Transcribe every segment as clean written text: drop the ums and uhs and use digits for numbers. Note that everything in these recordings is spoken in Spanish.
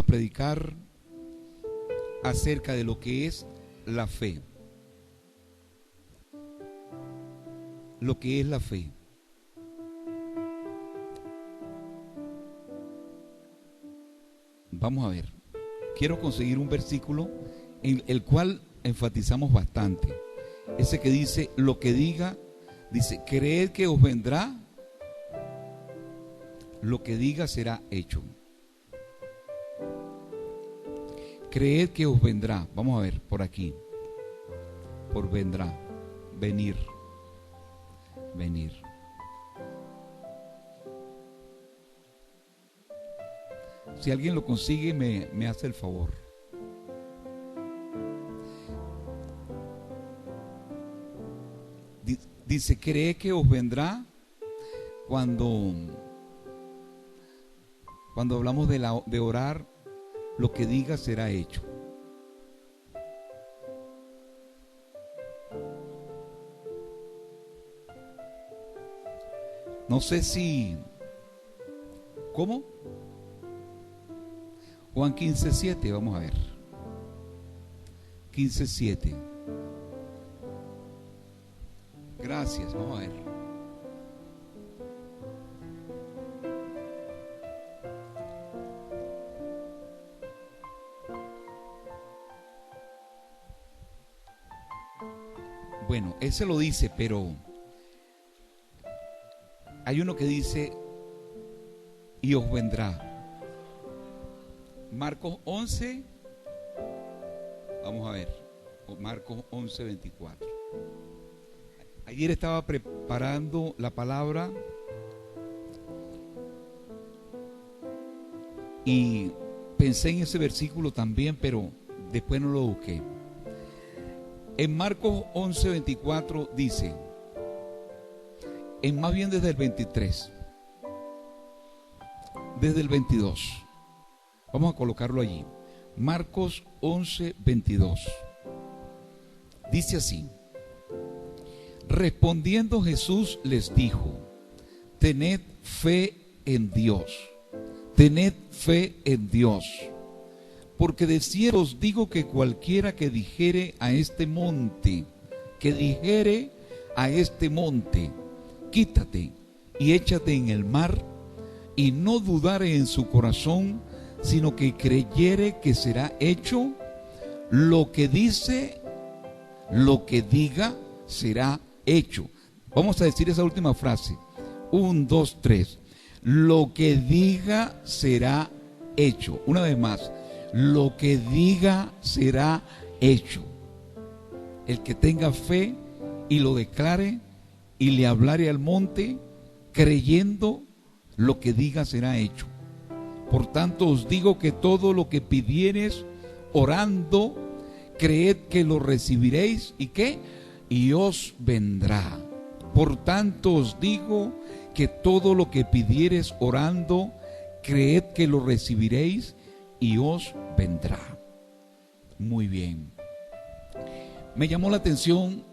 predicar acerca de lo que es la fe. Lo que es la fe. Vamos a ver. Quiero conseguir un versículo en el cual enfatizamos bastante. Ese que dice, lo que diga, dice, creed que os vendrá, lo que diga será hecho. Creed que os vendrá. Vamos a ver por aquí. Por vendrá. Venir. Venir. Si alguien lo consigue, me hace el favor. Dice, cree que os vendrá cuando hablamos de orar, lo que diga será hecho. No sé si... ¿Cómo? Juan 15:7, vamos a ver. 15:7. Gracias, vamos a ver. Bueno, ese lo dice, pero hay uno que dice, y os vendrá. Marcos 11, vamos a ver, Marcos 11:24. Ayer estaba preparando la palabra y pensé en ese versículo también, pero después no lo busqué. En Marcos 11:24 dice, más bien desde el 23, desde el 22, vamos a colocarlo allí. Marcos 11:22 dice así: respondiendo Jesús les dijo, tened fe en Dios, tened fe en Dios, porque de cierto os digo que cualquiera que dijere a este monte, quítate y échate en el mar, y no dudare en su corazón, sino que creyere que será hecho, lo que dice, lo que diga, será hecho. Vamos a decir esa última frase. 1, 2, 3. Lo que diga será hecho. Una vez más. Lo que diga será hecho. El que tenga fe y lo declare y le hablare al monte, creyendo, lo que diga será hecho. Por tanto os digo que todo lo que pidiereis orando, creed que lo recibiréis, ¿y qué? Y os vendrá. Por tanto os digo que todo lo que pidiereis orando, creed que lo recibiréis y os vendrá. Muy bien. Me llamó la atención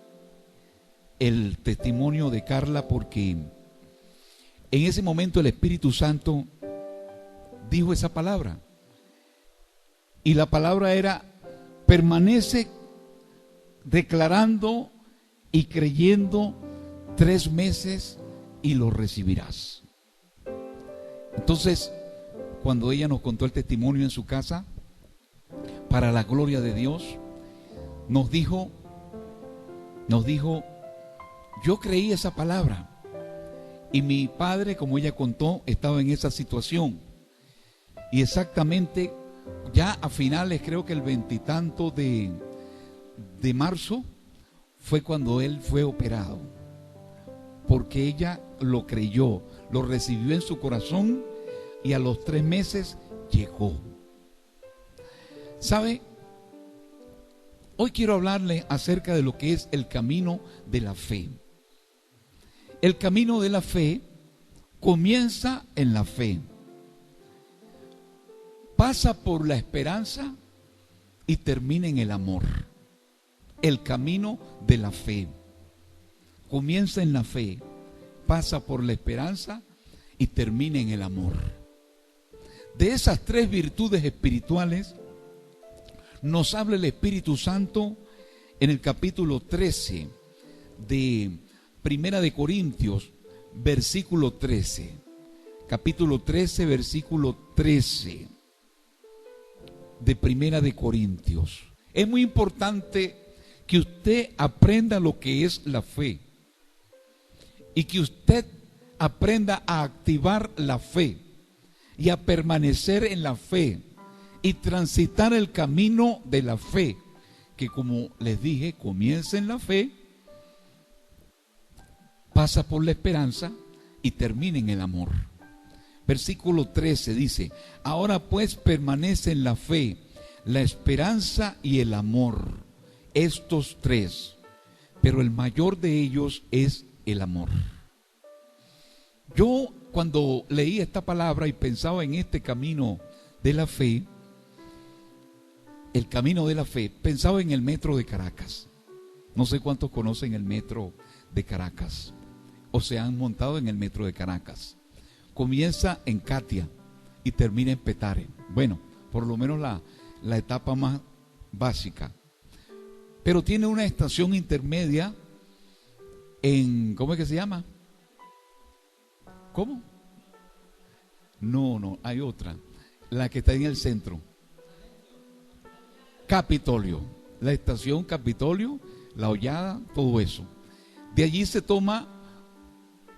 el testimonio de Carla, porque en ese momento el Espíritu Santo dijo esa palabra, y la palabra era: permanece declarando y creyendo 3 meses y lo recibirás. Entonces, cuando ella nos contó el testimonio en su casa, para la gloria de Dios, nos dijo, yo creí esa palabra, y mi padre, como ella contó, estaba en esa situación, y exactamente ya a finales, creo que el 20 y tanto de marzo, fue cuando él fue operado, porque ella lo creyó, lo recibió en su corazón, y a los 3 meses llegó. ¿Sabe? Hoy quiero hablarle acerca de lo que es el camino de la fe. El camino de la fe comienza en la fe, pasa por la esperanza y termina en el amor. El camino de la fe comienza en la fe, pasa por la esperanza y termina en el amor. De esas tres virtudes espirituales nos habla el Espíritu Santo en el capítulo 13 de Primera de Corintios, versículo 13. Capítulo 13, versículo 13 de Primera de Corintios. Es muy importante que usted aprenda lo que es la fe y que usted aprenda a activar la fe y a permanecer en la fe y transitar el camino de la fe, que como les dije, comienza en la fe, pasa por la esperanza y termina en el amor. Versículo 13 dice: ahora pues permanece en la fe, la esperanza y el amor, estos tres, pero el mayor de ellos es el amor. Yo cuando leí esta palabra y pensaba en este camino de la fe, el camino de la fe, pensaba en el metro de Caracas. No sé cuántos conocen el metro de Caracas o se han montado en el metro de Caracas. Comienza en Catia y termina en Petare. Bueno, por lo menos la etapa más básica. Pero tiene una estación intermedia en, ¿cómo es que se llama? ¿Cómo? No, hay otra. La que está en el centro. Capitolio. La estación Capitolio, La Hollada, todo eso. De allí se toma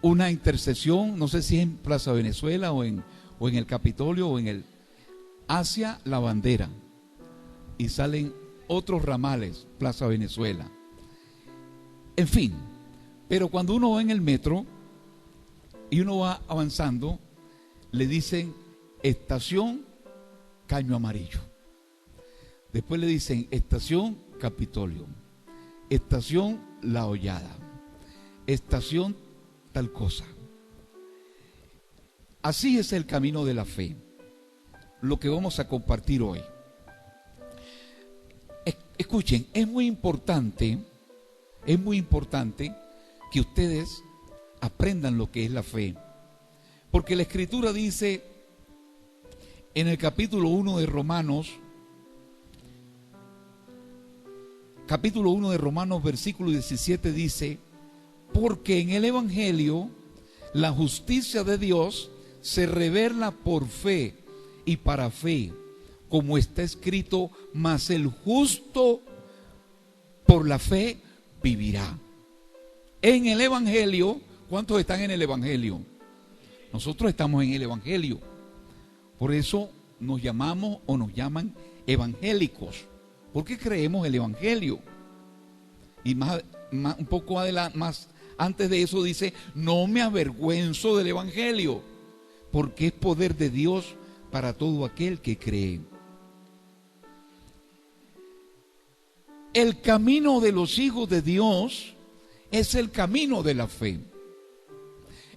una intersección, no sé si es en Plaza Venezuela o en el Capitolio o en el, hacia La Bandera. Y salen otros ramales, Plaza Venezuela. En fin, pero cuando uno va en el metro y uno va avanzando, le dicen estación Caño Amarillo. Después le dicen estación Capitolio, estación La Hollada, estación tal cosa. Así es el camino de la fe, lo que vamos a compartir hoy. Escuchen, es muy importante que ustedes aprendan lo que es la fe, porque la Escritura dice en el capítulo 1 de Romanos, versículo 17 dice: porque en el Evangelio la justicia de Dios se revela por fe y para fe, como está escrito, mas el justo por la fe vivirá. En el Evangelio, ¿cuántos están en el Evangelio? Nosotros estamos en el Evangelio. Por eso nos llamamos o nos llaman evangélicos, porque creemos el Evangelio. Y un poco más antes de eso dice: no me avergüenzo del Evangelio, porque es poder de Dios para todo aquel que cree. El camino de los hijos de Dios es el camino de la fe.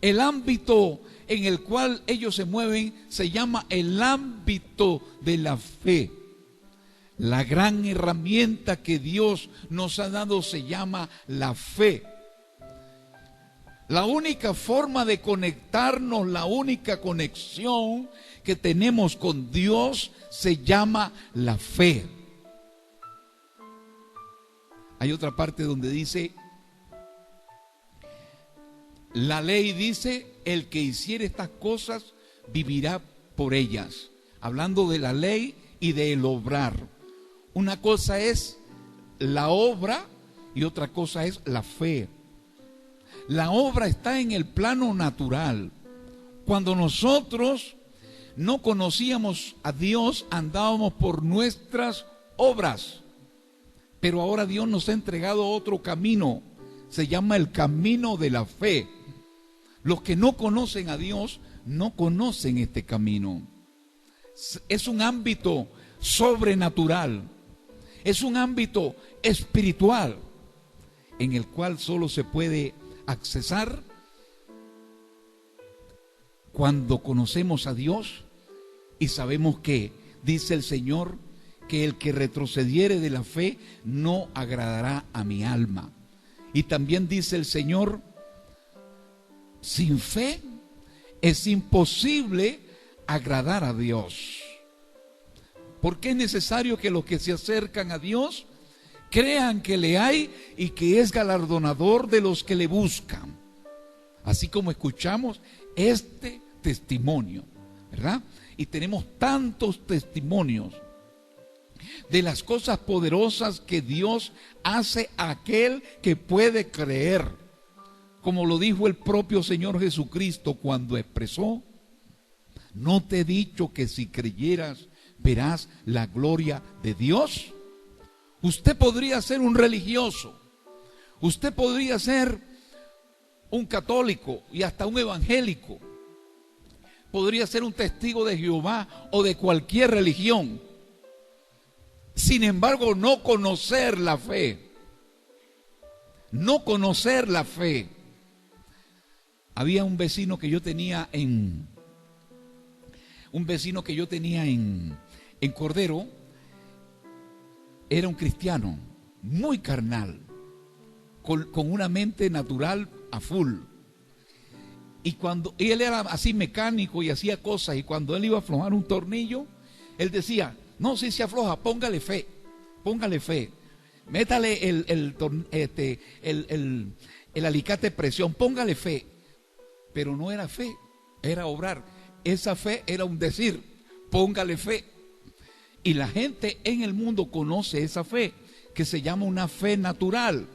El ámbito en el cual ellos se mueven se llama el ámbito de la fe. La gran herramienta que Dios nos ha dado se llama la fe. La única forma de conectarnos, la única conexión que tenemos con Dios se llama la fe. Hay otra parte donde dice, la ley dice: el que hiciere estas cosas vivirá por ellas. Hablando de la ley y del obrar. Una cosa es la obra y otra cosa es la fe. La obra está en el plano natural. Cuando nosotros no conocíamos a Dios, andábamos por nuestras obras. Pero ahora Dios nos ha entregado otro camino. Se llama el camino de la fe. Los que no conocen a Dios no conocen este camino. Es un ámbito sobrenatural. Es un ámbito espiritual en el cual solo se puede accesar cuando conocemos a Dios y sabemos que, dice el Señor, que el que retrocediere de la fe no agradará a mi alma. Y también dice el Señor: sin fe es imposible agradar a Dios. Porque es necesario que los que se acercan a Dios crean que le hay y que es galardonador de los que le buscan. Así como escuchamos este testimonio, ¿verdad? Y tenemos tantos testimonios de las cosas poderosas que Dios hace a aquel que puede creer. Como lo dijo el propio Señor Jesucristo cuando expresó: ¿no te he dicho que si creyeras verás la gloria de Dios? Usted podría ser un religioso, usted podría ser un católico y hasta un evangélico, podría ser un testigo de Jehová o de cualquier religión. Sin embargo, no conocer la fe. No conocer la fe. Había un vecino que yo tenía en Cordero. Era un cristiano muy carnal, con una mente natural a full. Y él era así mecánico y hacía cosas, y cuando él iba a aflojar un tornillo, él decía: no, si se afloja, póngale fe, métale el alicate de presión, póngale fe. Pero no era fe, era obrar. Esa fe era un decir: póngale fe. Y la gente en el mundo conoce esa fe, que se llama una fe natural,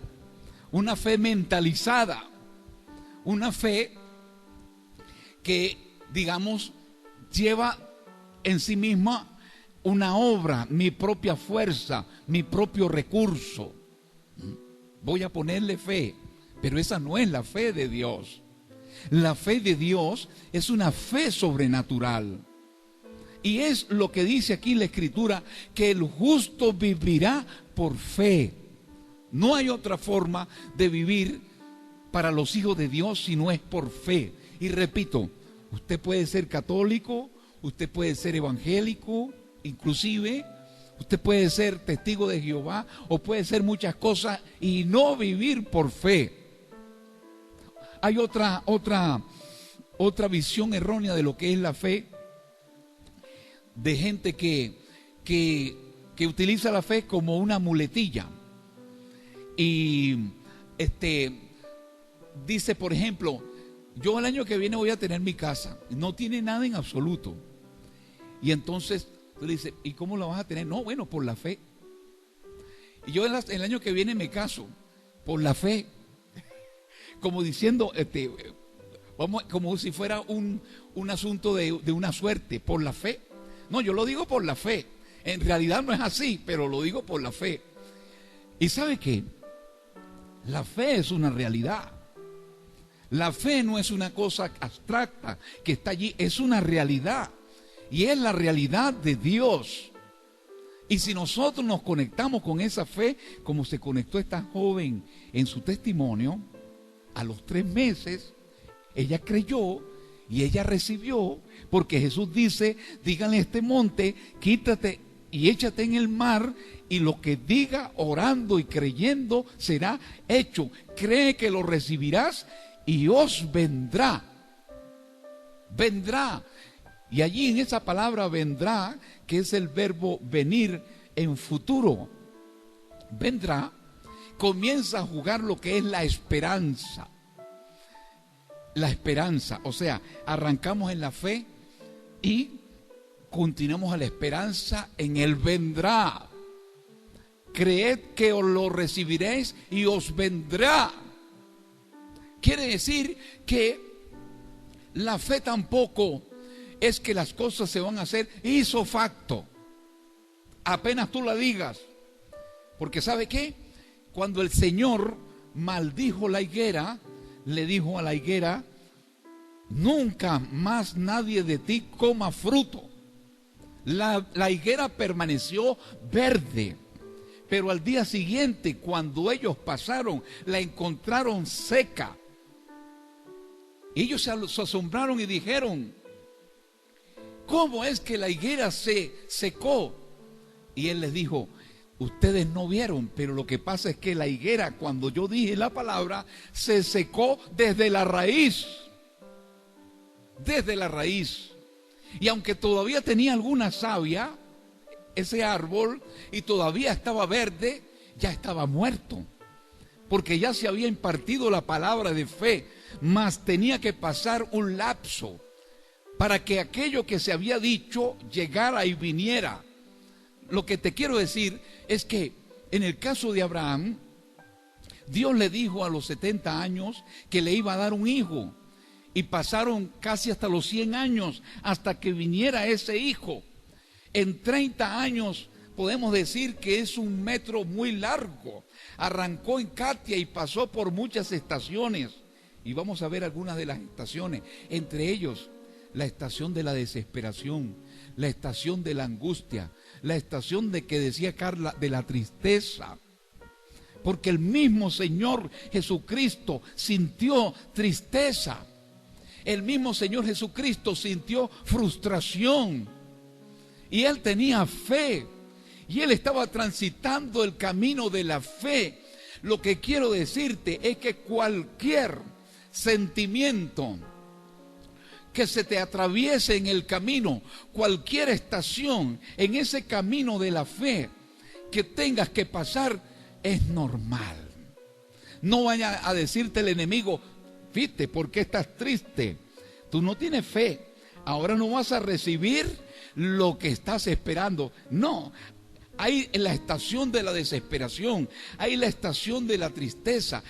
una fe mentalizada, una fe que, digamos, lleva en sí misma una obra, mi propia fuerza, mi propio recurso. Voy a ponerle fe, pero esa no es la fe de Dios. La fe de Dios es una fe sobrenatural. Y es lo que dice aquí la Escritura, que el justo vivirá por fe. No hay otra forma de vivir para los hijos de Dios si no es por fe. Y repito, usted puede ser católico, usted puede ser evangélico, inclusive usted puede ser testigo de Jehová, o puede ser muchas cosas y no vivir por fe. Hay otra visión errónea de lo que es la fe, de gente que utiliza la fe como una muletilla. Y dice, por ejemplo, yo el año que viene voy a tener mi casa. No tiene nada en absoluto. Y entonces tú le dices: ¿y cómo la vas a tener? No, bueno, por la fe. Y yo el año que viene me caso, por la fe. Como diciendo, vamos, como si fuera un asunto de una suerte, por la fe. No, yo lo digo por la fe. En realidad no es así, pero lo digo por la fe. ¿Y sabe qué? La fe es una realidad. La fe no es una cosa abstracta que está allí, es una realidad. Y es la realidad de Dios. Y si nosotros nos conectamos con esa fe, como se conectó esta joven en su testimonio, a los 3 meses, ella creyó y ella recibió, porque Jesús dice: díganle a este monte, quítate y échate en el mar, y lo que diga orando y creyendo será hecho. Cree que lo recibirás y os vendrá. Vendrá. Y allí en esa palabra vendrá, que es el verbo venir en futuro, vendrá, comienza a jugar lo que es la esperanza. La esperanza, o sea, arrancamos en la fe y continuamos a la esperanza en el vendrá. Creed que os lo recibiréis y os vendrá. Quiere decir que la fe tampoco es que las cosas se van a hacer ipso facto, apenas tú la digas. Porque ¿sabe qué? Cuando el Señor maldijo la higuera, le dijo a la higuera: nunca más nadie de ti coma fruto. La higuera permaneció verde, pero al día siguiente, cuando ellos pasaron, la encontraron seca. Ellos se asombraron y dijeron: ¿cómo es que la higuera se secó? Y él les dijo: ustedes no vieron, pero lo que pasa es que la higuera, cuando yo dije la palabra, se secó desde la raíz. Desde la raíz. Y aunque todavía tenía alguna savia, ese árbol, y todavía estaba verde, ya estaba muerto. Porque ya se había impartido la palabra de fe, mas tenía que pasar un lapso para que aquello que se había dicho llegara y viniera. Lo que te quiero decir es que en el caso de Abraham, Dios le dijo a los 70 años que le iba a dar un hijo. Y pasaron casi hasta los 100 años hasta que viniera ese hijo. En 30 años podemos decir que es un metro muy largo. Arrancó en Katia y pasó por muchas estaciones. Y vamos a ver algunas de las estaciones. Entre ellos, la estación de la desesperación, la estación de la angustia, la estación de que decía Carla, de la tristeza. Porque el mismo Señor Jesucristo sintió tristeza. El mismo Señor Jesucristo sintió frustración. Y Él tenía fe. Y Él estaba transitando el camino de la fe. Lo que quiero decirte es que cualquier sentimiento que se te atraviese en el camino, cualquier estación en ese camino de la fe que tengas que pasar, es normal. No vaya a decirte el enemigo, ¿viste por qué estás triste? Tú no tienes fe. Ahora no vas a recibir lo que estás esperando. No. Hay la estación de la desesperación, hay la estación de la tristeza,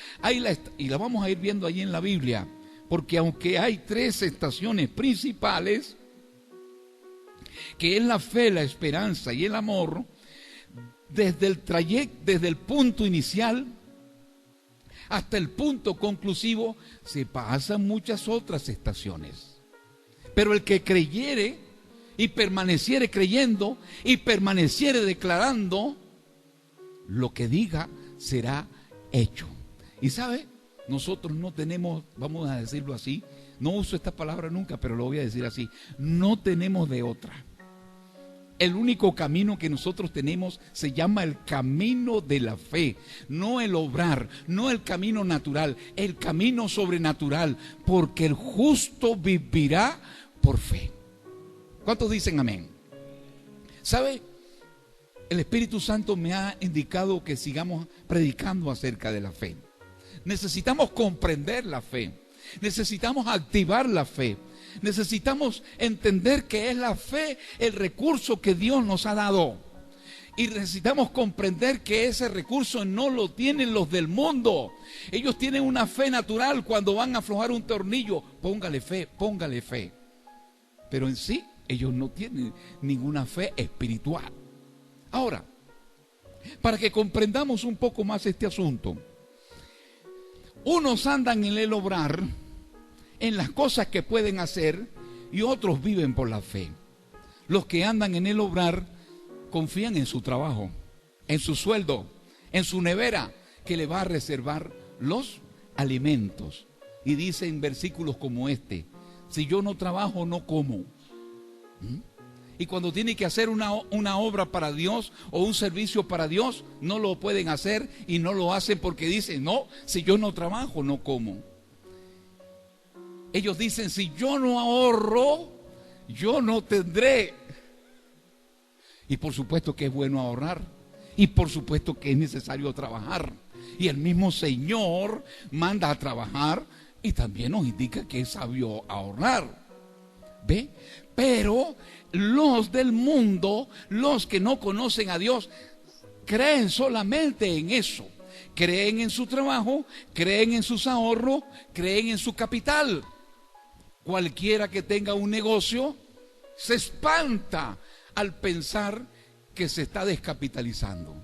y la vamos a ir viendo ahí en la Biblia, porque aunque hay 3 estaciones principales, que es la fe, la esperanza y el amor, desde el trayecto, desde el punto inicial hasta el punto conclusivo, se pasan muchas otras estaciones. Pero el que creyere y permaneciere creyendo y permaneciere declarando, lo que diga será hecho. Y sabe, nosotros no tenemos, vamos a decirlo así, no uso esta palabra nunca, pero lo voy a decir así, no tenemos de otra. El único camino que nosotros tenemos se llama el camino de la fe, no el obrar, no el camino natural, el camino sobrenatural, porque el justo vivirá por fe. ¿Cuántos dicen amén? ¿Sabe? El Espíritu Santo me ha indicado que sigamos predicando acerca de la fe. Necesitamos comprender la fe, necesitamos activar la fe. Necesitamos entender que es la fe el recurso que Dios nos ha dado. Y necesitamos comprender que ese recurso no lo tienen los del mundo. Ellos tienen una fe natural cuando van a aflojar un tornillo. Póngale fe, póngale fe. Pero en sí, ellos no tienen ninguna fe espiritual. Ahora, para que comprendamos un poco más este asunto, unos andan en el obrar, en las cosas que pueden hacer, y otros viven por la fe. Los que andan en el obrar confían en su trabajo, en su sueldo, en su nevera, que le va a reservar los alimentos. Y dicen versículos como este: si yo no trabajo, no como. Y cuando tiene que hacer una obra para Dios o un servicio para Dios, no lo pueden hacer y no lo hacen porque dicen, no, si yo no trabajo, no como. Ellos dicen, si yo no ahorro, yo no tendré. Y por supuesto que es bueno ahorrar. Y por supuesto que es necesario trabajar. Y el mismo Señor manda a trabajar y también nos indica que es sabio ahorrar. ¿Ve? Pero los del mundo, los que no conocen a Dios, creen solamente en eso. Creen en su trabajo, creen en sus ahorros, creen en su capital. Cualquiera que tenga un negocio se espanta al pensar que se está descapitalizando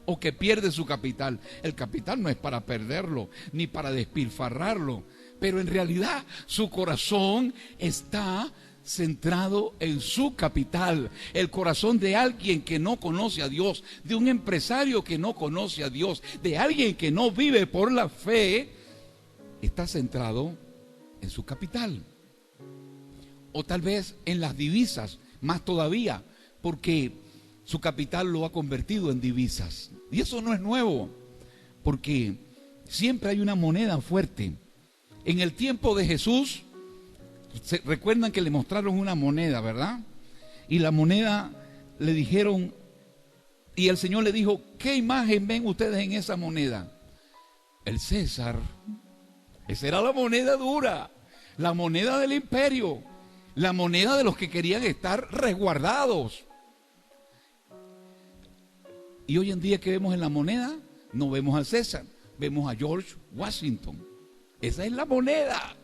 o que pierde su capital. El capital no es para perderlo ni para despilfarrarlo, pero en realidad su corazón está centrado en su capital. El corazón de alguien que no conoce a Dios, de un empresario que no conoce a Dios, de alguien que no vive por la fe, está centrado en su capital. O tal vez en las divisas, más todavía, porque su capital lo ha convertido en divisas. Y eso no es nuevo, porque siempre hay una moneda fuerte. En el tiempo de Jesús, Recuerdan que le mostraron una moneda, ¿verdad? Y la moneda le dijeron, y el Señor le dijo, ¿qué imagen ven ustedes en esa moneda? El César. Esa era la moneda dura, la moneda del imperio, la moneda de los que querían estar resguardados. Y hoy en día, ¿qué vemos en la moneda? No vemos al César, vemos a George Washington. Esa es la moneda.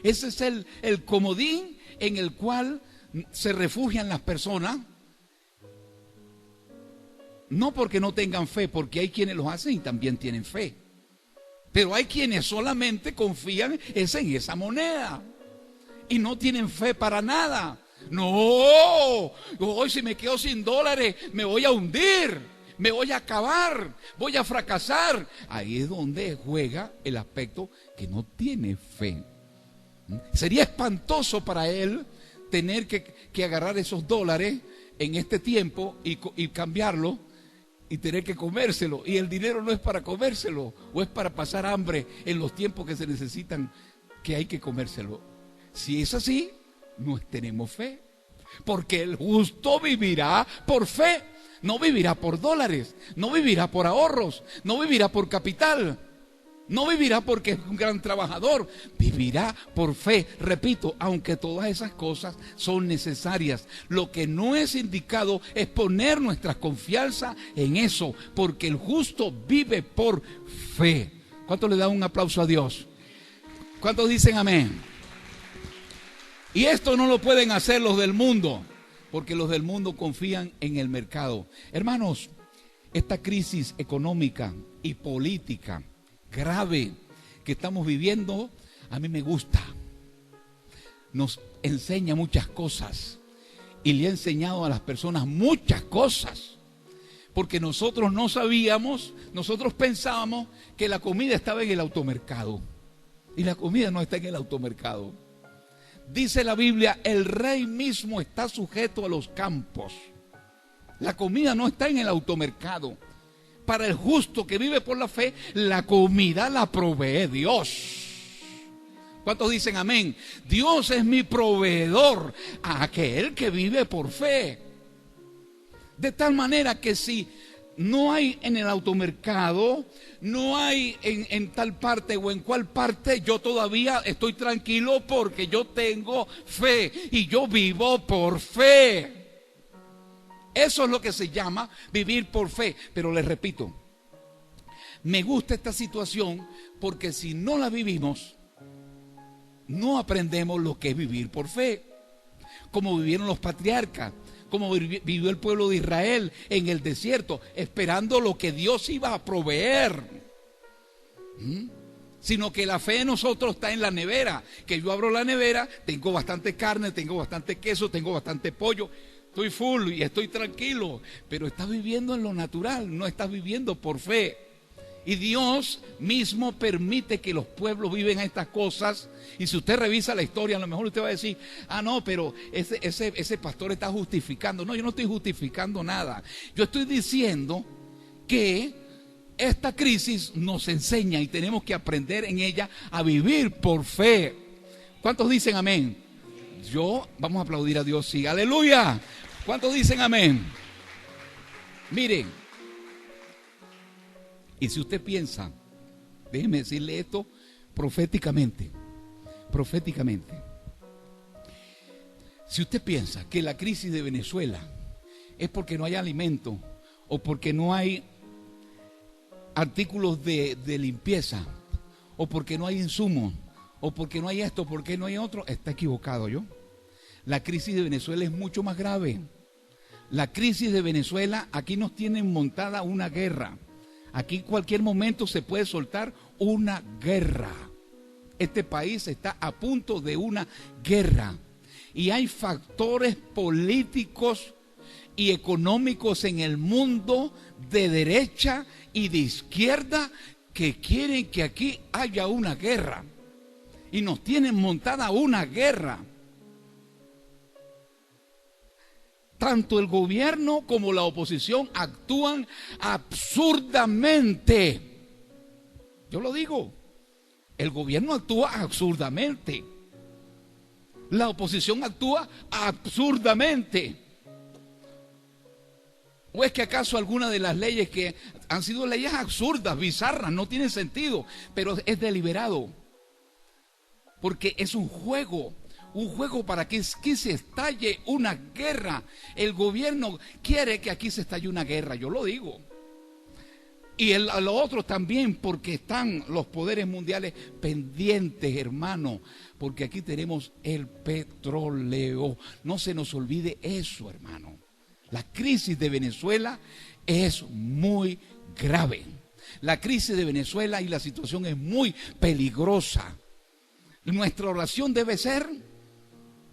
Ese es el comodín en el cual se refugian las personas. No porque no tengan fe, porque hay quienes los hacen y también tienen fe. Pero hay quienes solamente confían en esa moneda y no tienen fe para nada. No, hoy si me quedo sin dólares me voy a hundir, me voy a acabar, voy a fracasar. Ahí es donde juega el aspecto que no tiene fe. Sería espantoso para él tener que agarrar esos dólares en este tiempo y cambiarlo y tener que comérselo. Y el dinero no es para comérselo, o es para pasar hambre en los tiempos que se necesitan, que hay que comérselo. Si es así, no tenemos fe. Porque el justo vivirá por fe. No vivirá por dólares, no vivirá por ahorros, no vivirá por capital, no vivirá porque es un gran trabajador, vivirá por fe. Repito, aunque todas esas cosas son necesarias, lo que no es indicado es poner nuestra confianza en eso, porque el justo vive por fe. ¿Cuántos le dan un aplauso a Dios? ¿Cuántos dicen amén? Y esto no lo pueden hacer los del mundo, porque los del mundo confían en el mercado. Hermanos, esta crisis económica y política grave que estamos viviendo, a mí me gusta. Nos enseña muchas cosas y le ha enseñado a las personas muchas cosas. Porque nosotros no sabíamos, nosotros pensábamos que la comida estaba en el automercado. Y la comida no está en el automercado. Dice la Biblia, el rey mismo está sujeto a los campos. La comida no está en el automercado. Para el justo que vive por la fe, la comida la provee Dios. ¿Cuántos dicen amén? Dios es mi proveedor a aquel que vive por fe. De tal manera que si no hay en el automercado, no hay en tal parte o en cual parte, yo todavía estoy tranquilo porque yo tengo fe y yo vivo por fe. Eso es lo que se llama vivir por fe. Pero les repito, me gusta esta situación porque si no la vivimos, no aprendemos lo que es vivir por fe. Como vivieron los patriarcas, como vivió el pueblo de Israel en el desierto, esperando lo que Dios iba a proveer. Sino que la fe de nosotros está en la nevera. Que yo abro la nevera, tengo bastante carne, tengo bastante queso, tengo bastante pollo. Estoy full y estoy tranquilo, pero estás viviendo en lo natural, no estás viviendo por fe. Y Dios mismo permite que los pueblos viven estas cosas. Y si usted revisa la historia, a lo mejor usted va a decir, ah no, pero ese pastor está justificando. No, yo no estoy justificando nada. Yo estoy diciendo que esta crisis nos enseña y tenemos que aprender en ella a vivir por fe. ¿Cuántos dicen amén? Vamos a aplaudir a Dios, sí, aleluya. ¿Cuántos dicen amén? Miren, y si usted piensa, déjeme decirle esto proféticamente, si usted piensa que la crisis de Venezuela es porque no hay alimento o porque no hay artículos de limpieza o porque no hay insumos o porque no hay esto, porque no hay otro, está equivocado. La crisis de Venezuela es mucho más grave. La crisis de Venezuela, aquí nos tienen montada una guerra. Aquí en cualquier momento se puede soltar una guerra. Este país está a punto de una guerra. Y hay factores políticos y económicos en el mundo de derecha y de izquierda que quieren que aquí haya una guerra. Y nos tienen montada una guerra. Tanto el gobierno como la oposición actúan absurdamente. Yo lo digo, el gobierno actúa absurdamente. La oposición actúa absurdamente. ¿O es que acaso alguna de las leyes que han sido leyes absurdas, bizarras, no tienen sentido, pero es deliberado? Porque es un juego para que aquí se estalle una guerra. El gobierno quiere que aquí se estalle una guerra, yo lo digo. Y a los otros también, porque están los poderes mundiales pendientes, hermano, porque aquí tenemos el petróleo. No se nos olvide eso, hermano. La crisis de Venezuela es muy grave. La crisis de Venezuela y la situación es muy peligrosa. Nuestra oración debe ser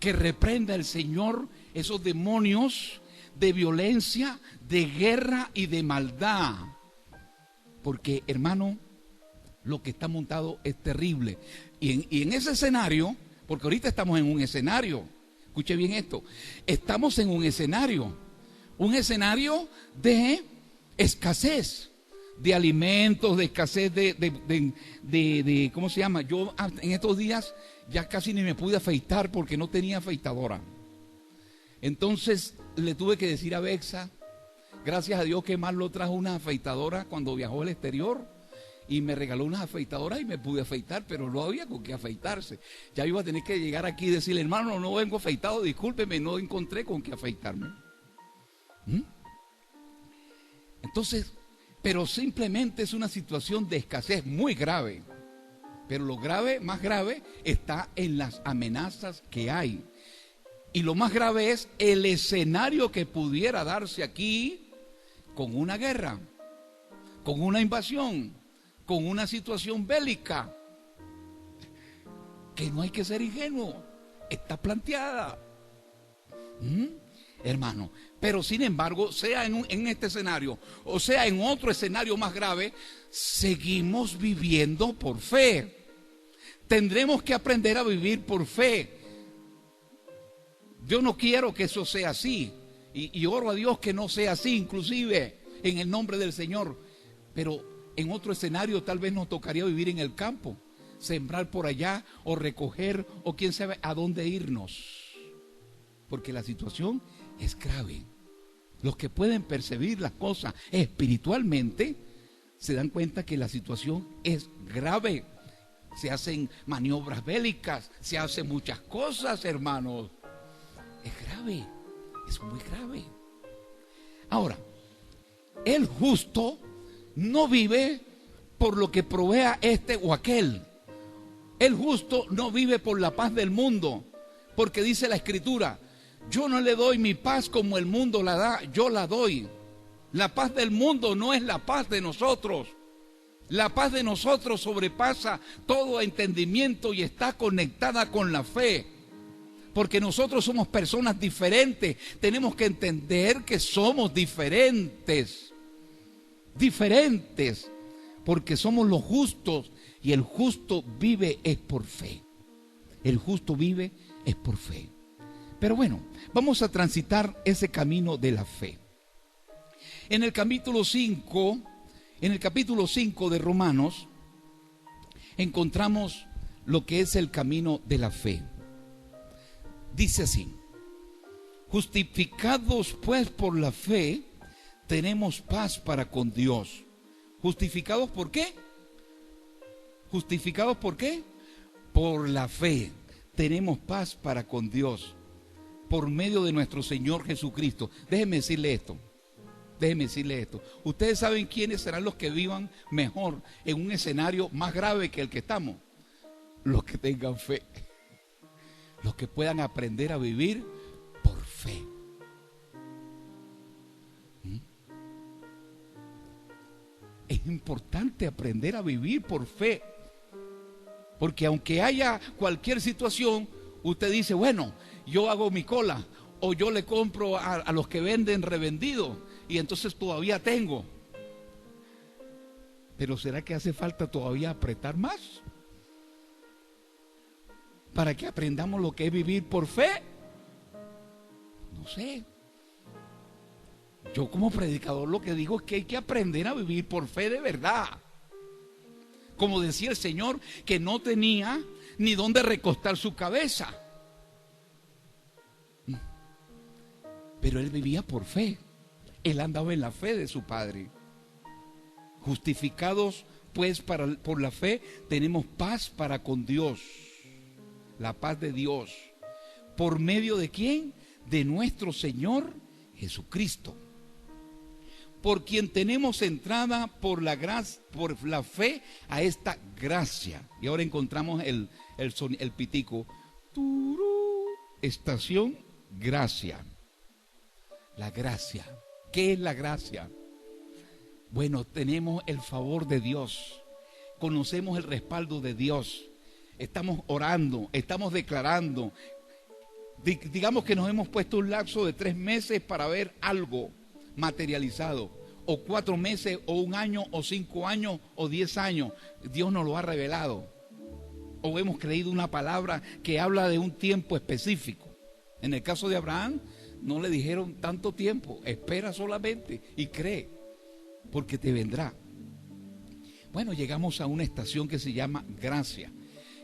que reprenda el Señor esos demonios de violencia, de guerra y de maldad. Porque, hermano, lo que está montado es terrible. Y en ese escenario, porque ahorita estamos en un escenario, escuche bien esto, estamos en un escenario de escasez de alimentos, de escasez de ¿cómo se llama? Yo en estos días ya casi ni me pude afeitar porque no tenía afeitadora. Entonces le tuve que decir a Bexa, gracias a Dios que Marlo trajo una afeitadora cuando viajó al exterior y me regaló unas afeitadoras y me pude afeitar, pero no había con qué afeitarse. Ya iba a tener que llegar aquí y decirle, hermano, no vengo afeitado, discúlpeme, no encontré con qué afeitarme. Entonces, pero simplemente es una situación de escasez muy grave. Pero lo grave, más grave, está en las amenazas que hay. Y lo más grave es el escenario que pudiera darse aquí con una guerra, con una invasión, con una situación bélica, que no hay que ser ingenuo, está planteada. Hermano, pero sin embargo, sea en este escenario o sea en otro escenario más grave, seguimos viviendo por fe. Tendremos que aprender a vivir por fe. Yo no quiero que eso sea así y oro a Dios que no sea así, inclusive en el nombre del Señor. Pero en otro escenario tal vez nos tocaría vivir en el campo, sembrar por allá o recoger o quién sabe a dónde irnos, porque la situación es grave. Los que pueden percibir las cosas espiritualmente se dan cuenta que la situación es grave. Se hacen maniobras bélicas, se hacen muchas cosas, hermanos. Es grave, es muy grave. Ahora, el justo no vive por lo que provea este o aquel. El justo no vive por la paz del mundo, porque dice la Escritura, yo no le doy mi paz como el mundo la da, yo la doy. La paz del mundo no es la paz de nosotros. La paz de nosotros sobrepasa todo entendimiento y está conectada con la fe. Porque nosotros somos personas diferentes. Tenemos que entender que somos diferentes. Diferentes. Porque somos los justos. Y el justo vive es por fe. El justo vive es por fe. Pero bueno, vamos a transitar ese camino de la fe. En el capítulo 5 de Romanos, encontramos lo que es el camino de la fe. Dice así: justificados pues por la fe, tenemos paz para con Dios. ¿Justificados por qué? ¿Justificados por qué? Por la fe. Tenemos paz para con Dios por medio de nuestro Señor Jesucristo. Déjenme decirle esto. Ustedes saben quiénes serán los que vivan mejor en un escenario más grave que el que estamos. Los que tengan fe. Los que puedan aprender a vivir por fe. Es importante aprender a vivir por fe. Porque aunque haya cualquier situación, usted dice, bueno, yo hago mi cola o yo le compro a los que venden revendido y entonces todavía tengo. Pero ¿será que hace falta todavía apretar más? Para que aprendamos lo que es vivir por fe. No sé. Yo como predicador lo que digo es que hay que aprender a vivir por fe de verdad. Como decía el Señor, que no tenía ni dónde recostar su cabeza. Pero él vivía por fe. Él andaba en la fe de su padre. Justificados pues por la fe, tenemos paz para con Dios. La paz de Dios. ¿Por medio de quién? De nuestro Señor Jesucristo. Por quien tenemos entrada por la gracia, por la fe a esta gracia. Y ahora encontramos el pitico. Turú, estación gracia. La gracia. ¿Qué es la gracia? Bueno, tenemos el favor de Dios. Conocemos el respaldo de Dios. Estamos orando, estamos declarando. Digamos que nos hemos puesto un lapso de 3 meses para ver algo materializado, o 4 meses, o 1 año, o 5 años, o 10 años. Dios nos lo ha revelado. O hemos creído una palabra que habla de un tiempo específico. En el caso de Abraham, no le dijeron tanto tiempo, espera solamente y cree, porque te vendrá. Bueno, llegamos a una estación que se llama gracia,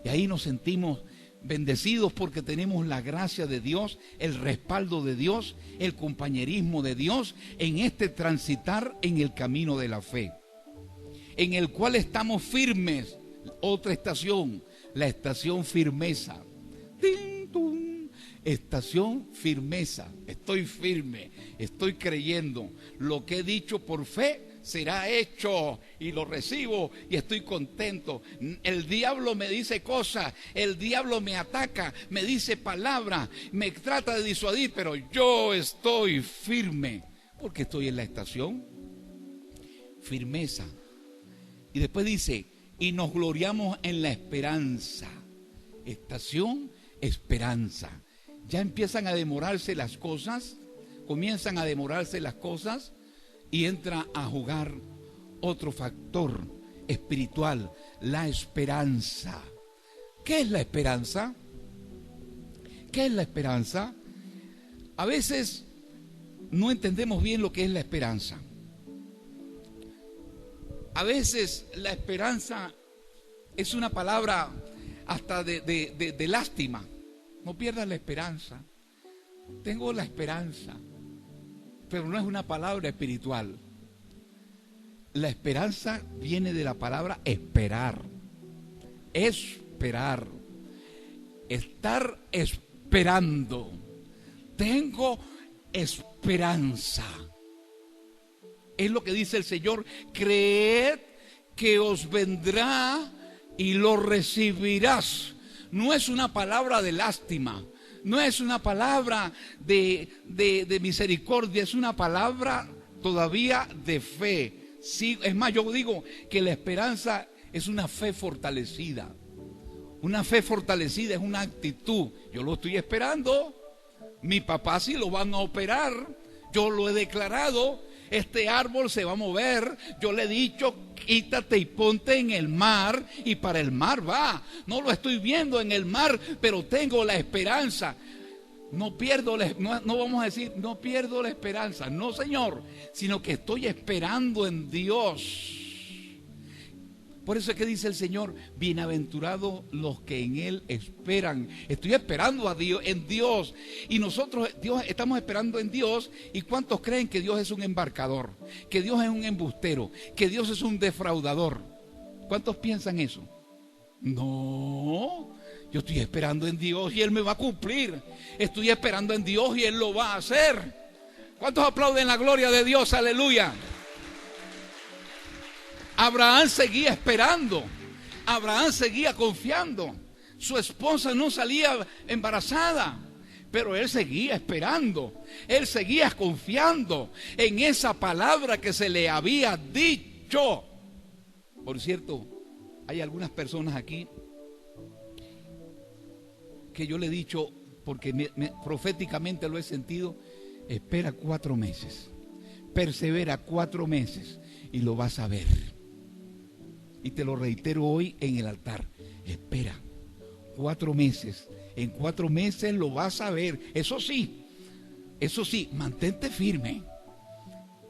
y ahí nos sentimos bendecidos porque tenemos la gracia de Dios, el respaldo de Dios, el compañerismo de Dios en este transitar en el camino de la fe, en el cual estamos firmes. Otra estación, la estación firmeza. ¡Ting, tum! Estación firmeza. Estoy firme, estoy creyendo. Lo que he dicho por fe será hecho, y lo recibo y estoy contento. El diablo me dice cosas, el diablo me ataca, me dice palabras, me trata de disuadir, pero yo estoy firme porque estoy en la estación firmeza. Y después dice, y nos gloriamos en la esperanza. Estación esperanza. Ya empiezan a demorarse las cosas, comienzan a demorarse las cosas, y entra a jugar otro factor espiritual, la esperanza. ¿Qué es la esperanza? ¿Qué es la esperanza? A veces no entendemos bien lo que es la esperanza. A veces la esperanza es una palabra hasta de lástima. No pierdas la esperanza. Tengo la esperanza. Pero no es una palabra espiritual. La esperanza viene de la palabra esperar. Esperar. Estar esperando. Tengo esperanza. Es lo que dice el Señor. Creed que os vendrá y lo recibirás. No es una palabra de lástima. No es una palabra de misericordia, es una palabra todavía de fe. Sí, es más, yo digo que la esperanza es una fe fortalecida. Una fe fortalecida es una actitud. Yo lo estoy esperando. Mi papá sí lo van a operar. Yo lo he declarado. Este árbol se va a mover. Yo le he dicho, quítate y ponte en el mar, y para el mar va. No lo estoy viendo en el mar, pero tengo la esperanza. No pierdo, no vamos a decir, no pierdo la esperanza. No, Señor, sino que estoy esperando en Dios. Por eso es que dice el Señor, bienaventurados los que en Él esperan. Estoy esperando a Dios, en Dios. Y nosotros, estamos esperando en Dios. ¿Y cuántos creen que Dios es un embarcador? Que Dios es un embustero. Que Dios es un defraudador. ¿Cuántos piensan eso? No, yo estoy esperando en Dios y Él me va a cumplir. Estoy esperando en Dios y Él lo va a hacer. ¿Cuántos aplauden la gloria de Dios? Aleluya. Abraham seguía esperando. Abraham seguía confiando. Su esposa no salía embarazada, pero él seguía esperando. Él seguía confiando en esa palabra que se le había dicho. Por cierto, hay algunas personas aquí que yo le he dicho, porque proféticamente lo he sentido, espera 4 meses, persevera 4 meses y lo vas a ver. Y te lo reitero hoy en el altar, espera 4 meses, en 4 meses lo vas a ver. Eso sí, mantente firme.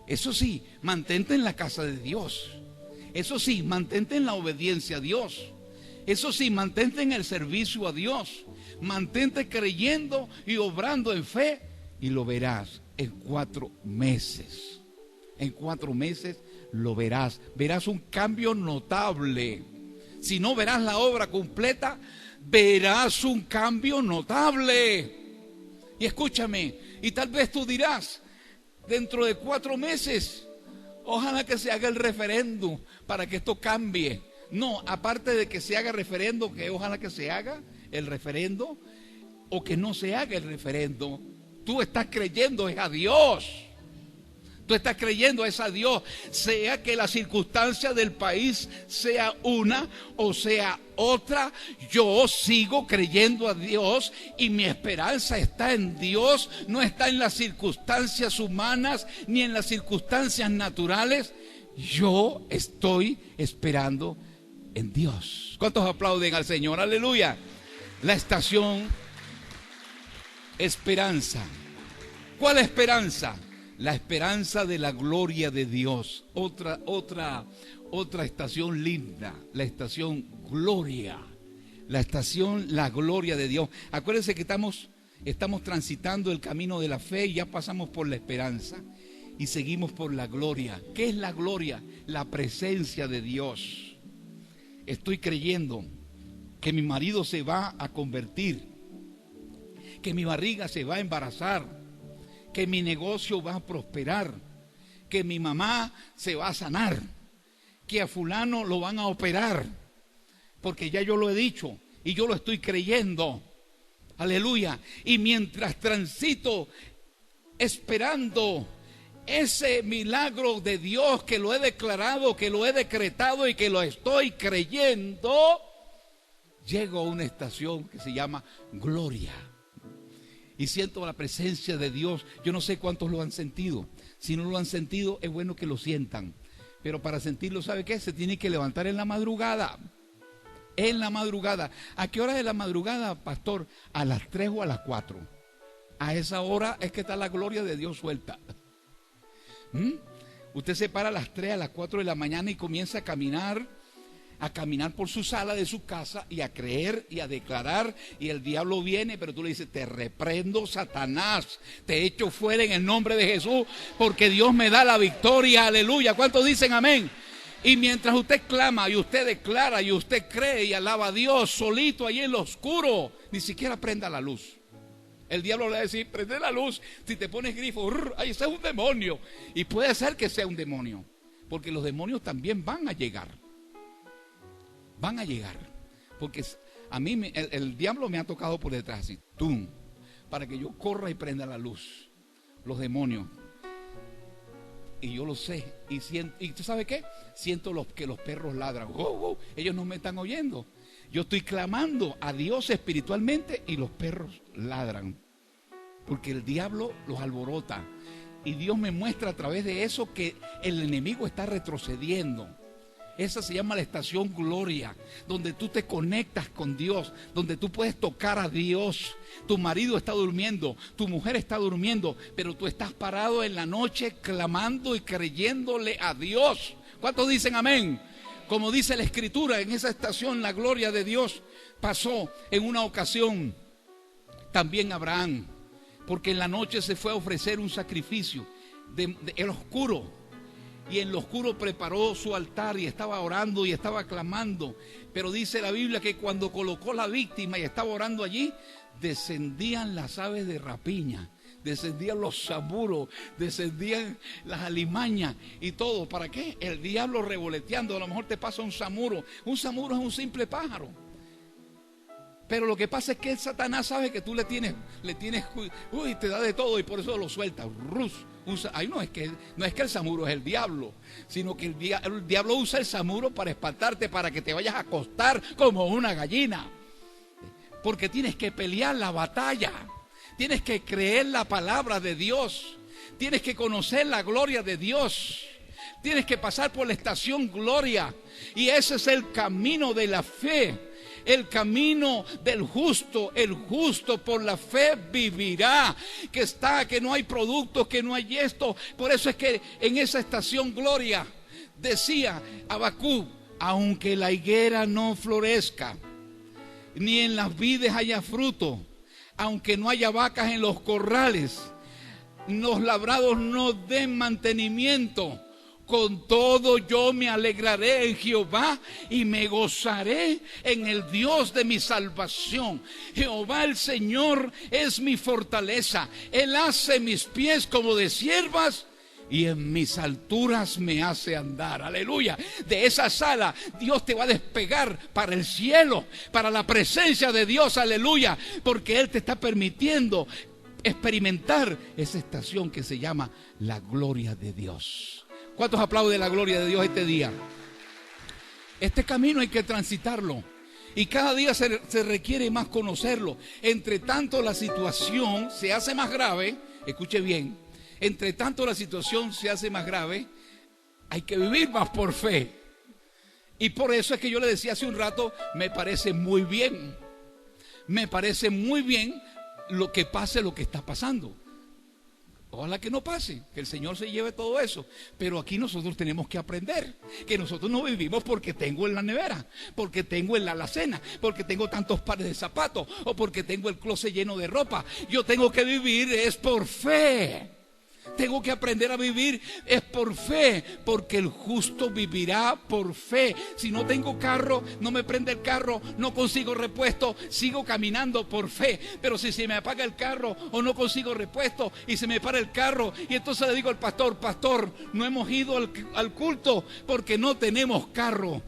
Eso sí, mantente en la casa de Dios. Eso sí, mantente en la obediencia a Dios. Eso sí, mantente en el servicio a Dios. Mantente creyendo y obrando en fe y lo verás. en 4 meses. En 4 meses lo verás. Verás un cambio notable. Si no verás la obra completa, verás un cambio notable. Y escúchame, y tal vez tú dirás, dentro de 4 meses, ojalá que se haga el referéndum para que esto cambie. No, aparte de que se haga referéndum, que ojalá que se haga el referéndum, o que no se haga el referéndum, tú estás creyendo es a Dios. Tú estás creyendo es a Dios, sea que la circunstancia del país sea una o sea otra, yo sigo creyendo a Dios y mi esperanza está en Dios, no está en las circunstancias humanas ni en las circunstancias naturales. Yo estoy esperando en Dios. ¿Cuántos aplauden al Señor? Aleluya. La estación esperanza. ¿Cuál esperanza? La esperanza de la gloria de Dios. Otra estación linda, la estación gloria. La estación la gloria de Dios. Acuérdense que estamos transitando el camino de la fe y ya pasamos por la esperanza y seguimos por la gloria. ¿Qué es la gloria? La presencia de Dios. Estoy creyendo que mi marido se va a convertir, que mi barriga se va a embarazar, que mi negocio va a prosperar, que mi mamá se va a sanar, que a fulano lo van a operar, porque ya yo lo he dicho y yo lo estoy creyendo. Aleluya. Y mientras transito esperando ese milagro de Dios que lo he declarado, que lo he decretado y que lo estoy creyendo, llego a una estación que se llama gloria. Y siento la presencia de Dios. Yo no sé cuántos lo han sentido. Si no lo han sentido, es bueno que lo sientan. Pero para sentirlo, ¿sabe qué? Se tiene que levantar en la madrugada. En la madrugada. ¿A qué hora de la madrugada, pastor? A las 3 o a las 4. A esa hora es que está la gloria de Dios suelta. Usted se para a las 3, a las 4 de la mañana y comienza a caminar por su sala de su casa y a creer y a declarar, y el diablo viene, pero tú le dices: te reprendo, Satanás, te echo fuera en el nombre de Jesús, porque Dios me da la victoria. Aleluya. ¿Cuántos dicen amén? Y mientras usted clama y usted declara y usted cree y alaba a Dios solito ahí en lo oscuro, ni siquiera prenda la luz. El diablo le va a decir: prende la luz. Si te pones grifo, ahí ese es un demonio. Y puede ser que sea un demonio, porque los demonios también van a llegar. Van a llegar, porque a mí el diablo me ha tocado por detrás así, ¡tum!, para que yo corra y prenda la luz. Los demonios, y yo lo sé, y siento, ¿y tú sabes qué? Siento que los perros ladran. Ellos no me están oyendo. Yo estoy clamando a Dios espiritualmente y los perros ladran, porque el diablo los alborota. Y Dios me muestra a través de eso que el enemigo está retrocediendo. Esa se llama la estación gloria, donde tú te conectas con Dios, donde tú puedes tocar a Dios. Tu marido está durmiendo, tu mujer está durmiendo, pero tú estás parado en la noche clamando y creyéndole a Dios. ¿Cuántos dicen amén? Como dice la Escritura, en esa estación la gloria de Dios pasó en una ocasión también Abraham, porque en la noche se fue a ofrecer un sacrificio en oscuro. Y en lo oscuro preparó su altar y estaba orando y estaba clamando. Pero dice la Biblia que cuando colocó la víctima y estaba orando allí, descendían las aves de rapiña, descendían los zaburos, descendían las alimañas y todo. ¿Para qué? El diablo revoloteando. A lo mejor te pasa un zamuro. Un zamuro es un simple pájaro. Pero lo que pasa es que el Satanás sabe que tú le tienes, te da de todo y por eso lo suelta. Ahí no es que el zamuro es el diablo, sino que el diablo usa el zamuro para espantarte, para que te vayas a acostar como una gallina. Porque tienes que pelear la batalla, tienes que creer la palabra de Dios, tienes que conocer la gloria de Dios, tienes que pasar por la estación gloria. Y ese es el camino de la fe. El camino del justo, el justo por la fe vivirá. Que no hay productos, que no hay esto. Por eso es que en esa estación gloria decía Habacuc: aunque la higuera no florezca, ni en las vides haya fruto, aunque no haya vacas en los corrales, los labrados no den mantenimiento. Con todo yo me alegraré en Jehová y me gozaré en el Dios de mi salvación. Jehová el Señor es mi fortaleza. Él hace mis pies como de ciervas y en mis alturas me hace andar. Aleluya. De esa sala Dios te va a despegar para el cielo, para la presencia de Dios. Aleluya. Porque Él te está permitiendo experimentar esa estación que se llama la gloria de Dios. ¿Cuántos aplauden la gloria de Dios este día? Este camino hay que transitarlo y cada día se requiere más conocerlo. Entre tanto la situación se hace más grave, escuche bien, entre tanto la situación se hace más grave, hay que vivir más por fe. Y por eso es que yo le decía hace un rato, me parece muy bien lo que pase, lo que está pasando. Ojalá que no pase, que el Señor se lleve todo eso. Pero aquí nosotros tenemos que aprender que nosotros no vivimos porque tengo en la nevera, porque tengo en la alacena, porque tengo tantos pares de zapatos o porque tengo el closet lleno de ropa. Yo tengo que vivir es por fe. Tengo que aprender a vivir es por fe, porque el justo vivirá por fe. Si no tengo carro, no me prende el carro, no consigo repuesto, sigo caminando por fe. Pero si se me apaga el carro o no consigo repuesto y se me para el carro, y entonces le digo al pastor, pastor, no hemos ido al culto porque no tenemos carro.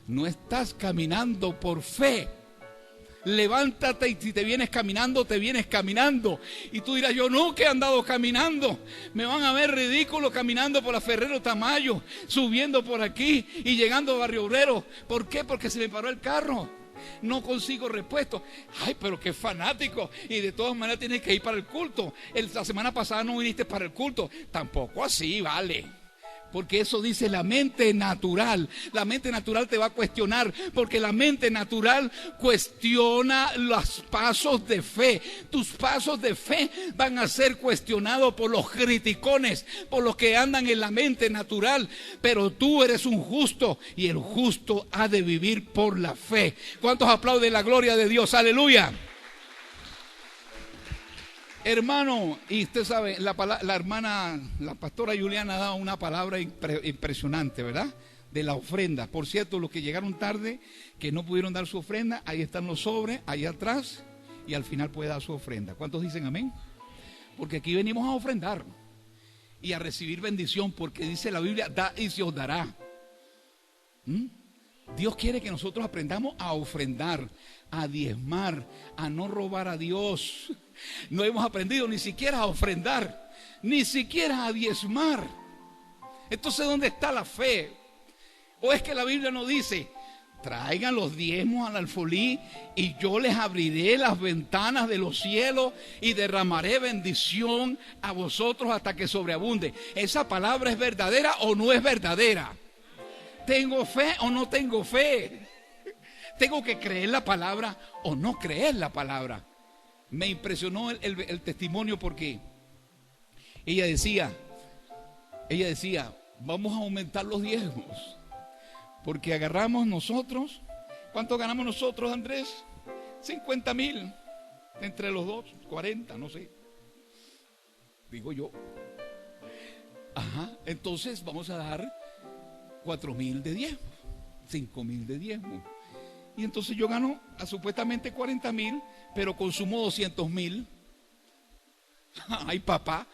No estás caminando por fe. Levántate y si te vienes caminando, te vienes caminando. Y tú dirás, yo nunca he andado caminando. Me van a ver ridículo caminando por la Ferrero Tamayo, subiendo por aquí y llegando a Barrio Obrero. ¿Por qué? Porque se me paró el carro. No consigo repuesto. Ay, pero qué fanático. Y de todas maneras tienes que ir para el culto. La semana pasada no viniste para el culto. Tampoco así, vale. Porque eso dice la mente natural. La mente natural te va a cuestionar, porque la mente natural cuestiona los pasos de fe. Tus pasos de fe van a ser cuestionados por los criticones, por los que andan en la mente natural. Pero tú eres un justo y el justo ha de vivir por la fe. ¿Cuántos aplauden la gloria de Dios? Aleluya. Hermano, y usted sabe, la pastora Juliana ha dado una palabra impresionante, ¿verdad? De la ofrenda. Por cierto, los que llegaron tarde, que no pudieron dar su ofrenda, ahí están los sobres, ahí atrás, y al final puede dar su ofrenda. ¿Cuántos dicen amén? Porque aquí venimos a ofrendar y a recibir bendición, porque dice la Biblia, da y se os dará. Dios quiere que nosotros aprendamos a ofrendar, a diezmar, a no robar a Dios. No hemos aprendido ni siquiera a ofrendar, ni siquiera a diezmar. Entonces, ¿dónde está la fe? ¿O es que la Biblia nos dice, traigan los diezmos al alfolí y yo les abriré las ventanas de los cielos y derramaré bendición a vosotros hasta que sobreabunde? ¿Esa palabra es verdadera o no es verdadera? ¿Tengo fe o no tengo fe? ¿Tengo que creer la palabra o no creer la palabra? Me impresionó el testimonio, porque ella decía, vamos a aumentar los diezmos, porque agarramos nosotros, ¿cuánto ganamos nosotros, Andrés? 50,000, entre los dos, 40, no sé, digo yo. Ajá, entonces vamos a dar 4,000 de diezmo, 5,000 de diezmo. Y entonces yo gano supuestamente 40,000, pero consumo 200,000. Ay, papá.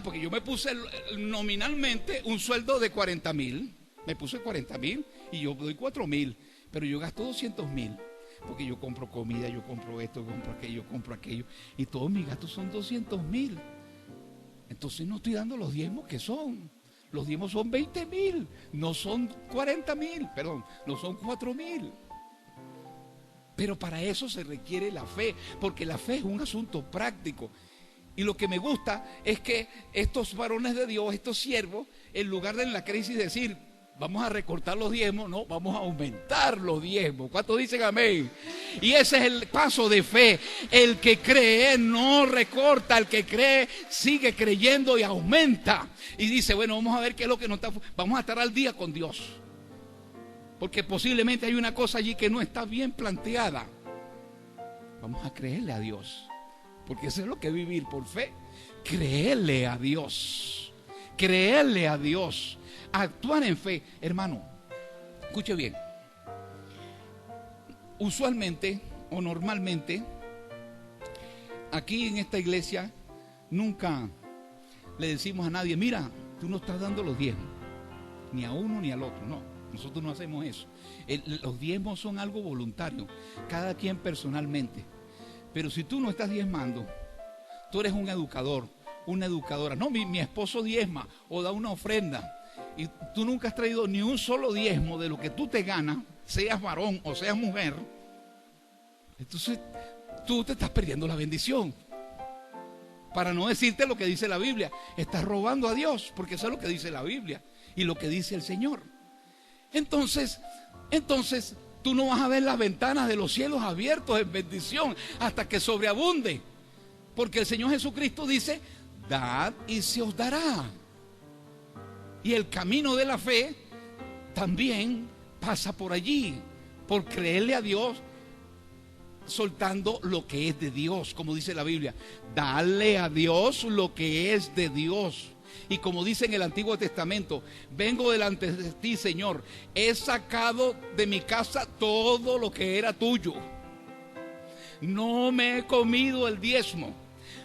Porque yo me puse nominalmente un sueldo de 40,000. Me puse 40,000 y yo doy 4,000, pero yo gasto 200,000. Porque yo compro comida, yo compro esto, yo compro aquello. Y todos mis gastos son 200,000. Entonces no estoy dando los diezmos que son. Los diezmos son 20,000, no son 40,000, perdón, no son 4,000. Pero para eso se requiere la fe, porque la fe es un asunto práctico. Y lo que me gusta es que estos varones de Dios, estos siervos, en lugar de en la crisis decir, vamos a recortar los diezmos, no, vamos a aumentar los diezmos. ¿Cuántos dicen amén? Y ese es el paso de fe. El que cree no recorta, el que cree sigue creyendo y aumenta. Y dice, bueno, vamos a ver qué es lo que nos está, vamos a estar al día con Dios. Porque posiblemente hay una cosa allí que no está bien planteada. Vamos a creerle a Dios, porque eso es lo que es vivir por fe. creerle a Dios. Creerle a Dios. Actuar en fe. Hermano, escuche bien. Usualmente o normalmente, aquí en esta iglesia, nunca le decimos a nadie: mira, tú no estás dando los diezmos, ni a uno ni al otro. No, nosotros no hacemos eso. Los diezmos son algo voluntario, cada quien personalmente. Pero si tú no estás diezmando, tú eres un educador, una educadora. No, mi esposo diezma o da una ofrenda, y tú nunca has traído ni un solo diezmo de lo que tú te ganas, seas varón o seas mujer. Entonces tú te estás perdiendo la bendición. Para no decirte lo que dice la Biblia, estás robando a Dios, porque eso es lo que dice la Biblia y lo que dice el Señor. Entonces tú no vas a ver las ventanas de los cielos abiertos en bendición hasta que sobreabunde, porque el Señor Jesucristo dice: dad y se os dará. Y el camino de la fe también pasa por allí, por creerle a Dios, soltando lo que es de Dios, como dice la Biblia: dale a Dios lo que es de Dios. Y como dice en el Antiguo Testamento: vengo delante de ti, Señor, he sacado de mi casa todo lo que era tuyo. No me he comido el diezmo,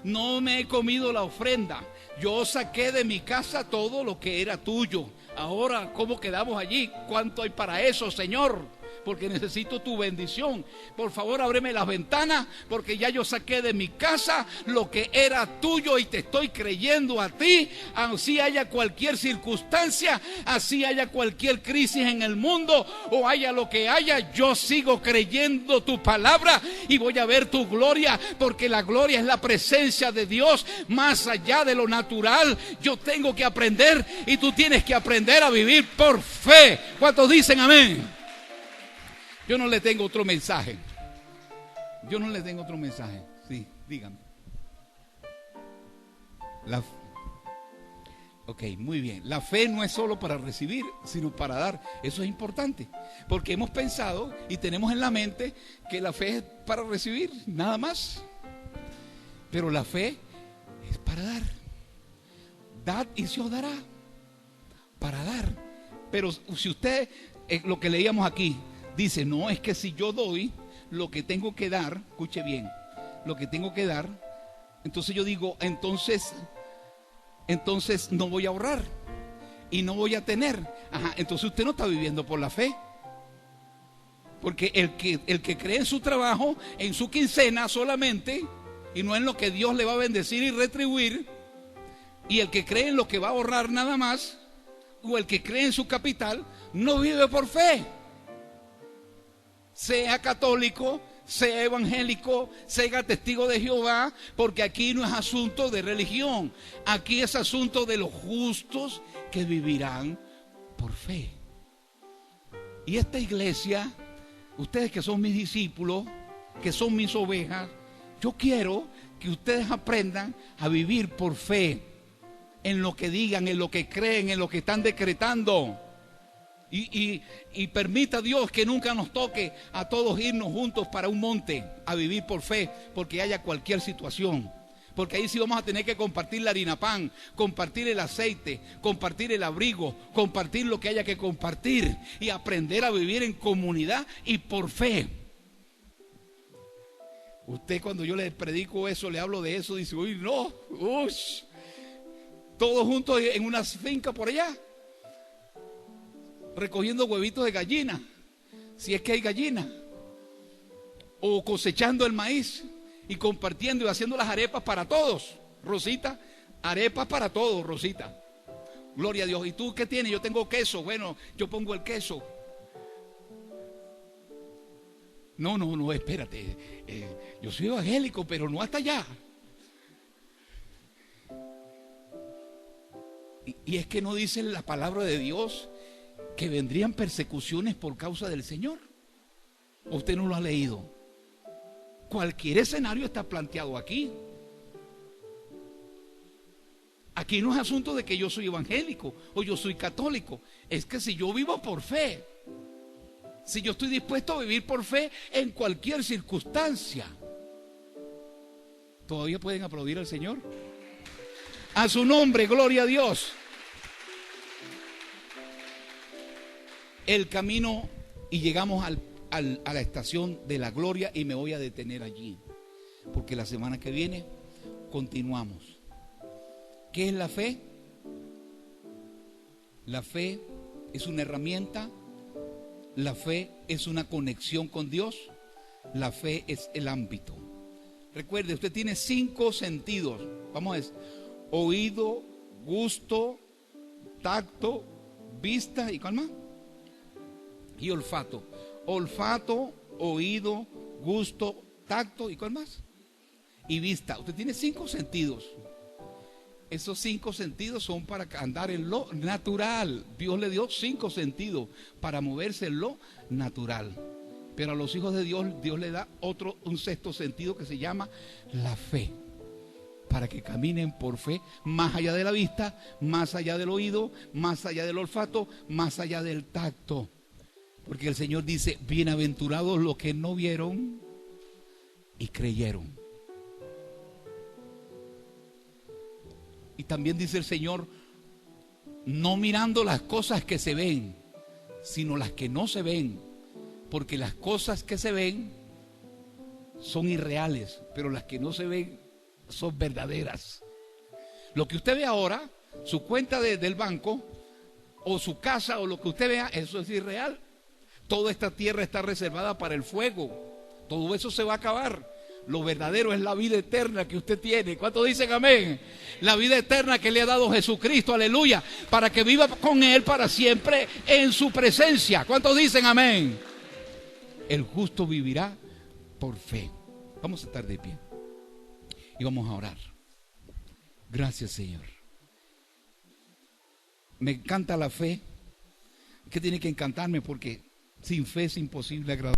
no me he comido la ofrenda. Yo saqué de mi casa todo lo que era tuyo. Ahora, ¿cómo quedamos allí? ¿Cuánto hay para eso, Señor? Porque necesito tu bendición. Por favor, ábreme las ventanas, porque ya yo saqué de mi casa lo que era tuyo y te estoy creyendo a ti. Así haya cualquier circunstancia, así haya cualquier crisis en el mundo o haya lo que haya, yo sigo creyendo tu palabra y voy a ver tu gloria, porque la gloria es la presencia de Dios más allá de lo natural. Yo tengo que aprender y tú tienes que aprender a vivir por fe. ¿Cuántos dicen amén? Yo no le tengo otro mensaje. Yo no le tengo otro mensaje. Sí, dígame. Ok, muy bien. La fe no es solo para recibir, sino para dar. Eso es importante, porque hemos pensado y tenemos en la mente que la fe es para recibir, nada más. Pero la fe es para dar. Dad y se os dará. Para dar. Pero si usted, lo que leíamos aquí, dice: no, es que si yo doy lo que tengo que dar, escuche bien, lo que tengo que dar, entonces yo digo, entonces no voy a ahorrar y no voy a tener. Ajá, entonces usted no está viviendo por la fe. Porque el que cree en su trabajo, en su quincena solamente, y no en lo que Dios le va a bendecir y retribuir, y el que cree en lo que va a ahorrar nada más, o el que cree en su capital, no vive por fe. Sea católico, sea evangélico, sea testigo de Jehová, porque aquí no es asunto de religión, aquí es asunto de los justos que vivirán por fe. Y esta iglesia, ustedes que son mis discípulos, que son mis ovejas, yo quiero que ustedes aprendan a vivir por fe, en lo que digan, en lo que creen, en lo que están decretando. Y permita Dios que nunca nos toque a todos irnos juntos para un monte a vivir por fe, porque haya cualquier situación. Porque ahí sí vamos a tener que compartir la harina pan, compartir el aceite, compartir el abrigo, compartir lo que haya que compartir y aprender a vivir en comunidad y por fe. Usted, cuando yo le predico eso, le hablo de eso, dice: uy, no, todos juntos en una finca por allá, recogiendo huevitos de gallina, si es que hay gallina, o cosechando el maíz y compartiendo y haciendo las arepas para todos. Rosita, arepas para todos, Rosita. Gloria a Dios. ¿Y tú qué tienes? Yo tengo queso. Bueno, yo pongo el queso. No, espérate. Yo soy evangélico, pero no hasta allá. Y es que no dice la palabra de Dios que vendrían persecuciones por causa del Señor. ¿Usted no lo ha leído? Cualquier escenario está planteado aquí. Aquí no es asunto de que yo soy evangélico o yo soy católico. Es que si yo vivo por fe, si yo estoy dispuesto a vivir por fe en cualquier circunstancia, ¿todavía pueden aplaudir al Señor? A su nombre, gloria a Dios. El camino y llegamos a la estación de la gloria y me voy a detener allí. Porque la semana que viene continuamos. ¿Qué es la fe? La fe es una herramienta. La fe es una conexión con Dios. La fe es el ámbito. Recuerde, usted tiene 5 sentidos. Vamos a ver: oído, gusto, tacto, vista y ¿cuál más? Y olfato. Olfato, oído, gusto, tacto y ¿cuál más? Y vista. Usted tiene 5 sentidos. Esos 5 sentidos son para andar en lo natural. Dios le dio 5 sentidos para moverse en lo natural. Pero a los hijos de Dios, Dios le da un 6º sentido que se llama la fe. Para que caminen por fe, más allá de la vista, más allá del oído, más allá del olfato, más allá del tacto. Porque el Señor dice: bienaventurados los que no vieron y creyeron. Y también dice el Señor: no mirando las cosas que se ven, sino las que no se ven. Porque las cosas que se ven son irreales, pero las que no se ven son verdaderas. Lo que usted ve ahora, su cuenta del banco, o su casa, o lo que usted vea, eso es irreal. Toda esta tierra está reservada para el fuego. Todo eso se va a acabar. Lo verdadero es la vida eterna que usted tiene. ¿Cuántos dicen amén? La vida eterna que le ha dado Jesucristo, aleluya, para que viva con Él para siempre en su presencia. ¿Cuántos dicen amén? El justo vivirá por fe. Vamos a estar de pie y vamos a orar. Gracias, Señor. Me encanta la fe. Que tiene que encantarme, porque sin fe es imposible agradar.